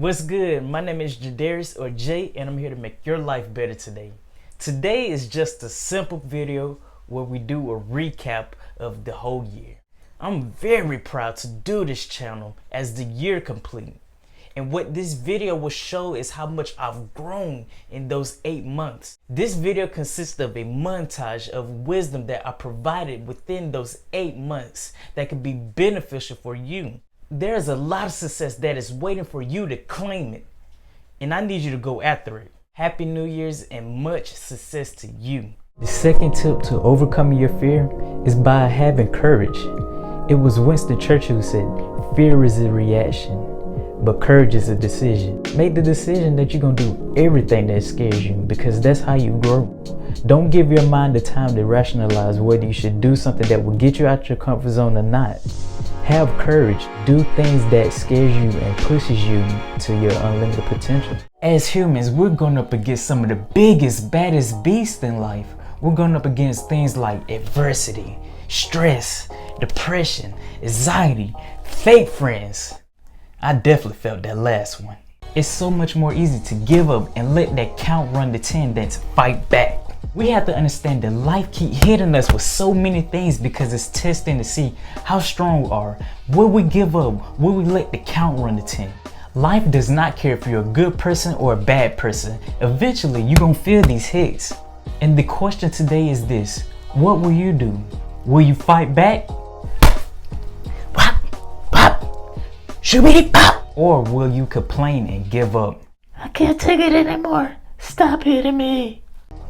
What's good? My name is Jadarius or Jay, and I'm here to make your life better today. Today is just a simple video where we do a recap of the whole year. I'm very proud to do this channel as the year complete. And what this video will show is how much I've grown in those 8 months. This video consists of a montage of wisdom that I provided within those 8 months that could be beneficial for you. There's a lot of success that is waiting for you to claim it, and I need you to go after it. Happy New Year's and much success to you. The second tip to overcoming your fear is by having courage. It was Winston Churchill who said, "Fear is a reaction, but courage is a decision." Make the decision that you're gonna do everything that scares you, because that's how you grow. Don't give your mind the time to rationalize whether you should do something that will get you out your comfort zone or not. Have courage. Do things that scares you and pushes you to your unlimited potential. As humans, we're going up against some of the biggest, baddest beasts in life. We're going up against things like adversity, stress, depression, anxiety, fake friends. I definitely felt that last one. It's so much more easy to give up and let that count run to 10 than to fight back. We have to understand that life keep hitting us with so many things because it's testing to see how strong we are. Will we give up? Will we let the count run to 10? Life does not care if you're a good person or a bad person. Eventually, you're gonna feel these hits. And the question today is this: what will you do? Will you fight back? Pop, pop, shoobity pop. Or will you complain and give up? I can't take it anymore. Stop hitting me.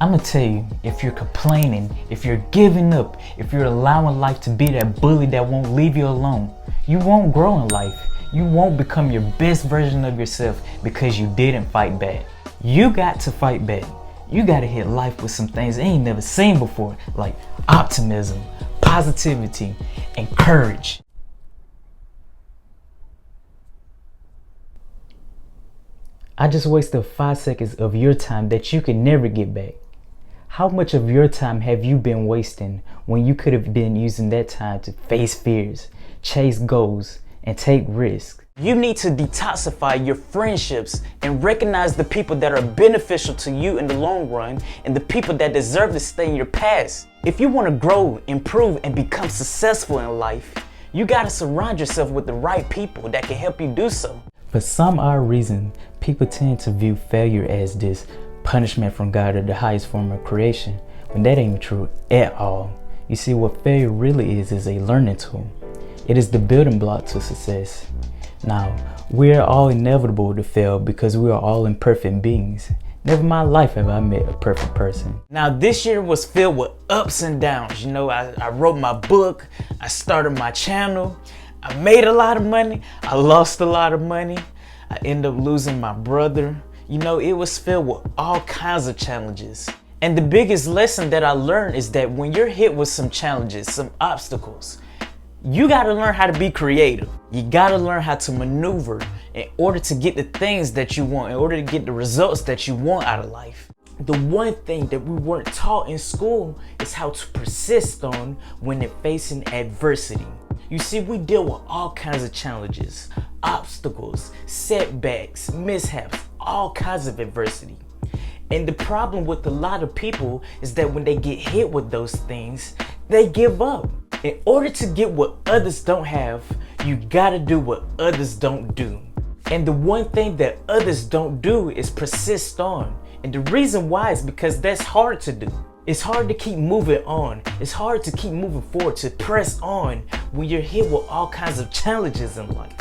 I'm gonna tell you, if you're complaining, if you're giving up, if you're allowing life to be that bully that won't leave you alone, you won't grow in life. You won't become your best version of yourself because you didn't fight back. You got to fight back. You gotta hit life with some things you ain't never seen before, like optimism, positivity, and courage. I just wasted 5 seconds of your time that you can never get back. How much of your time have you been wasting when you could have been using that time to face fears, chase goals, and take risks? You need to detoxify your friendships and recognize the people that are beneficial to you in the long run and the people that deserve to stay in your past. If you want to grow, improve, and become successful in life, you got to surround yourself with the right people that can help you do so. For some odd reason, people tend to view failure as this punishment from God or the highest form of creation, when that ain't true at all. You see, what failure really is a learning tool. It is the building block to success. Now, we are all inevitable to fail because we are all imperfect beings. Never in my life have I met a perfect person. Now, this year was filled with ups and downs. You know, I wrote my book, I started my channel, I made a lot of money, I lost a lot of money, I ended up losing my brother. You know, it was filled with all kinds of challenges. And the biggest lesson that I learned is that when you're hit with some challenges, some obstacles, you gotta learn how to be creative. You gotta learn how to maneuver in order to get the things that you want, in order to get the results that you want out of life. The one thing that we weren't taught in school is how to persist on when facing adversity. You see, we deal with all kinds of challenges, obstacles, setbacks, mishaps, all kinds of adversity. And the problem with a lot of people is that when they get hit with those things, they give up. In order to get what others don't have, you gotta do what others don't do. And the one thing that others don't do is persist on. And the reason why is because that's hard to do. It's hard to keep moving on. It's hard to keep moving forward, to press on when you're hit with all kinds of challenges in life.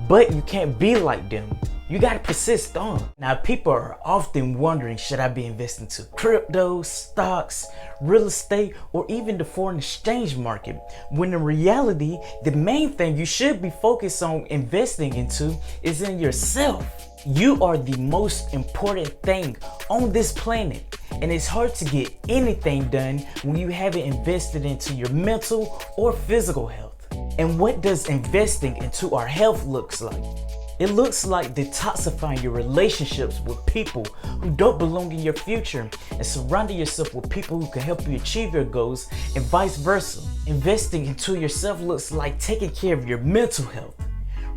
But you can't be like them. You gotta persist on. Now, people are often wondering, should I be investing to crypto, stocks, real estate, or even the foreign exchange market? When in reality, the main thing you should be focused on investing into is in yourself. You are the most important thing on this planet. And it's hard to get anything done when you haven't invested into your mental or physical health. And what does investing into our health looks like? It looks like detoxifying your relationships with people who don't belong in your future and surrounding yourself with people who can help you achieve your goals and vice versa. Investing into yourself looks like taking care of your mental health,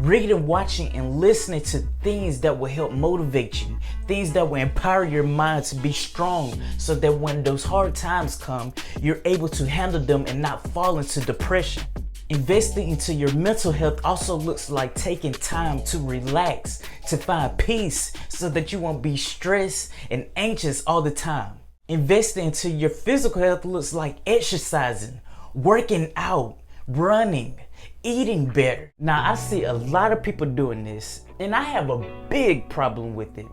Reading, watching, and listening to things that will help motivate you, things that will empower your mind to be strong so that when those hard times come, you're able to handle them and not fall into depression. Investing into your mental health also looks like taking time to relax, to find peace so that you won't be stressed and anxious all the time. Investing into your physical health looks like exercising, working out, running, eating better. Now, I see a lot of people doing this, and I have a big problem with it.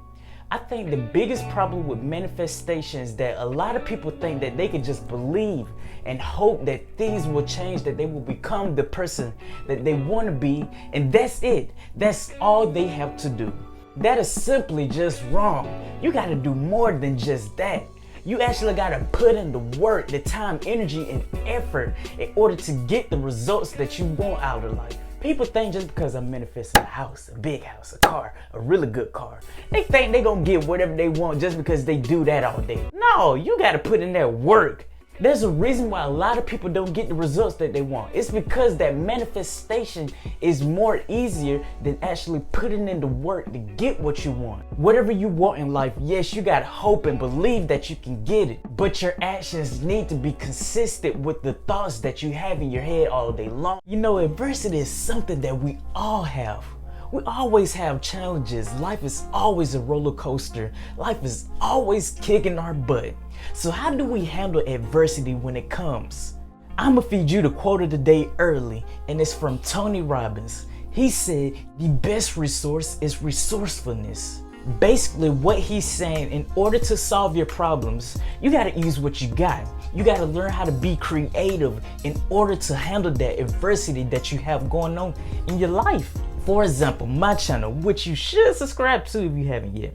I think the biggest problem with manifestation is that a lot of people think that they can just believe and hope that things will change, that they will become the person that they want to be, and that's it. That's all they have to do. That is simply just wrong. You got to do more than just that. You actually got to put in the work, the time, energy, and effort in order to get the results that you want out of life. People think just because I'm manifesting a house, a big house, a car, a really good car, they think they gonna get whatever they want just because they do that all day. No, you gotta put in that work. There's a reason why a lot of people don't get the results that they want. It's because that manifestation is more easier than actually putting in the work to get what you want. Whatever you want in life, yes, you gotta hope and believe that you can get it, but your actions need to be consistent with the thoughts that you have in your head all day long. You know, adversity is something that we all have. We always have challenges. Life is always a roller coaster. Life is always kicking our butt. So how do we handle adversity when it comes? I'ma feed you the quote of the day early, and it's from Tony Robbins. He said, the best resource is resourcefulness. Basically what he's saying, in order to solve your problems, you gotta use what you got. You gotta learn how to be creative in order to handle that adversity that you have going on in your life. For example, my channel, which you should subscribe to if you haven't yet,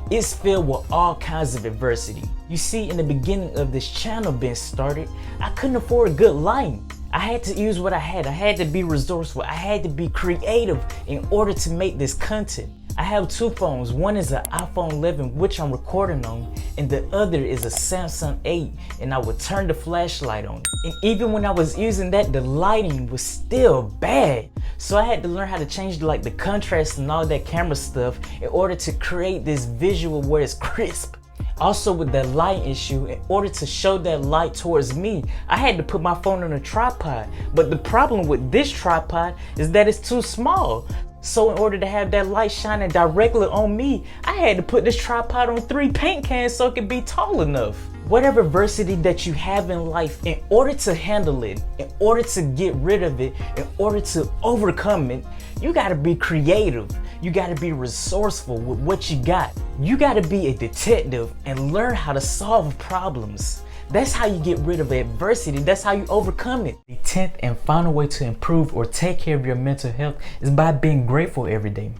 is filled with all kinds of adversity. You see, in the beginning of this channel being started, I couldn't afford a good lighting. I had to use what I had. I had to be resourceful. I had to be creative in order to make this content. I have two phones. One is an iPhone 11, which I'm recording on, and the other is a Samsung 8, and I would turn the flashlight on. And even when I was using that, the lighting was still bad. So I had to learn how to change the contrast and all that camera stuff in order to create this visual where it's crisp. Also, with that light issue, in order to show that light towards me, I had to put my phone on a tripod. But the problem with this tripod is that it's too small. So in order to have that light shining directly on me, I had to put this tripod on 3 paint cans so it could be tall enough. Whatever adversity that you have in life, in order to handle it, in order to get rid of it, in order to overcome it, you gotta be creative. You gotta be resourceful with what you got. You gotta be a detective and learn how to solve problems. That's how you get rid of adversity. That's how you overcome it. The 10th and final way to improve or take care of your mental health is by being grateful every day.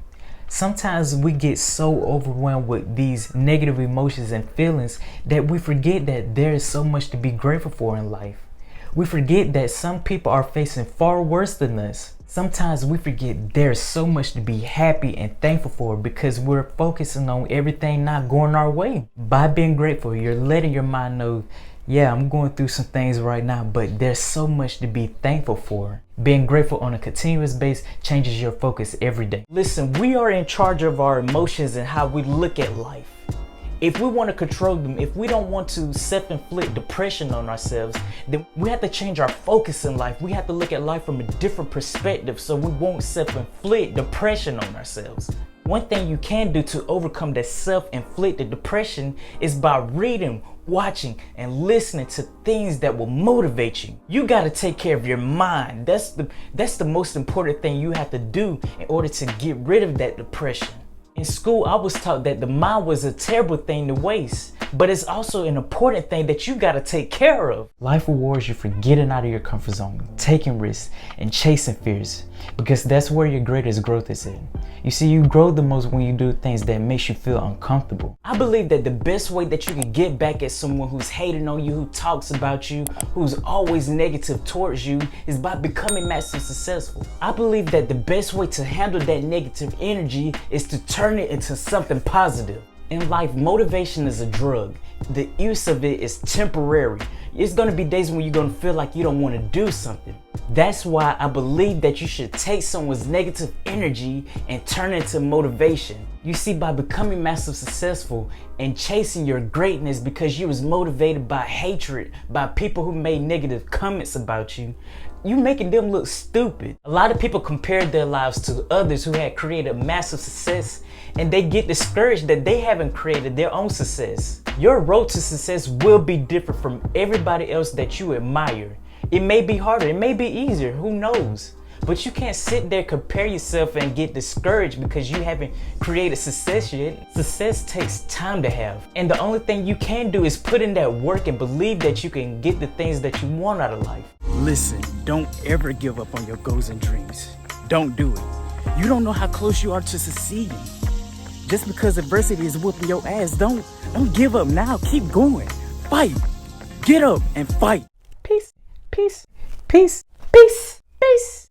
Sometimes we get so overwhelmed with these negative emotions and feelings that we forget that there is so much to be grateful for in life. We forget that some people are facing far worse than us. Sometimes we forget there's so much to be happy and thankful for because we're focusing on everything not going our way. By being grateful, you're letting your mind know, yeah, I'm going through some things right now, but there's so much to be thankful for. Being grateful on a continuous basis changes your focus every day. Listen, we are in charge of our emotions and how we look at life. If we want to control them, if we don't want to self-inflict depression on ourselves, then we have to change our focus in life. We have to look at life from a different perspective so we won't self-inflict depression on ourselves. One thing you can do to overcome that self-inflicted depression is by reading, watching, and listening to things that will motivate you. You got to take care of your mind. That's the most important thing you have to do in order to get rid of that depression. In school, I was taught that the mind was a terrible thing to waste, but it's also an important thing that you gotta take care of. Life rewards you for getting out of your comfort zone, taking risks, and chasing fears, because that's where your greatest growth is at. You see, you grow the most when you do things that makes you feel uncomfortable. I believe that the best way that you can get back at someone who's hating on you, who talks about you, who's always negative towards you, is by becoming massively successful. I believe that the best way to handle that negative energy is to turn it into something positive. In life, motivation is a drug. The use of it is temporary. It's gonna be days when you're gonna feel like you don't wanna do something. That's why I believe that you should take someone's negative energy and turn it into motivation. You see, by becoming massive successful and chasing your greatness because you was motivated by hatred, by people who made negative comments about you, you making them look stupid. A lot of people compare their lives to others who had created massive success, and they get discouraged that they haven't created their own success. Your road to success will be different from everybody else that you admire. It may be harder, it may be easier, who knows? But you can't sit there, compare yourself, and get discouraged because you haven't created success yet. Success takes time to have. And the only thing you can do is put in that work and believe that you can get the things that you want out of life. Listen, don't ever give up on your goals and dreams. Don't do it. You don't know how close you are to succeeding. Just because adversity is whooping your ass, don't give up now. Keep going. Fight. Get up and fight. Peace, peace, peace, peace, peace.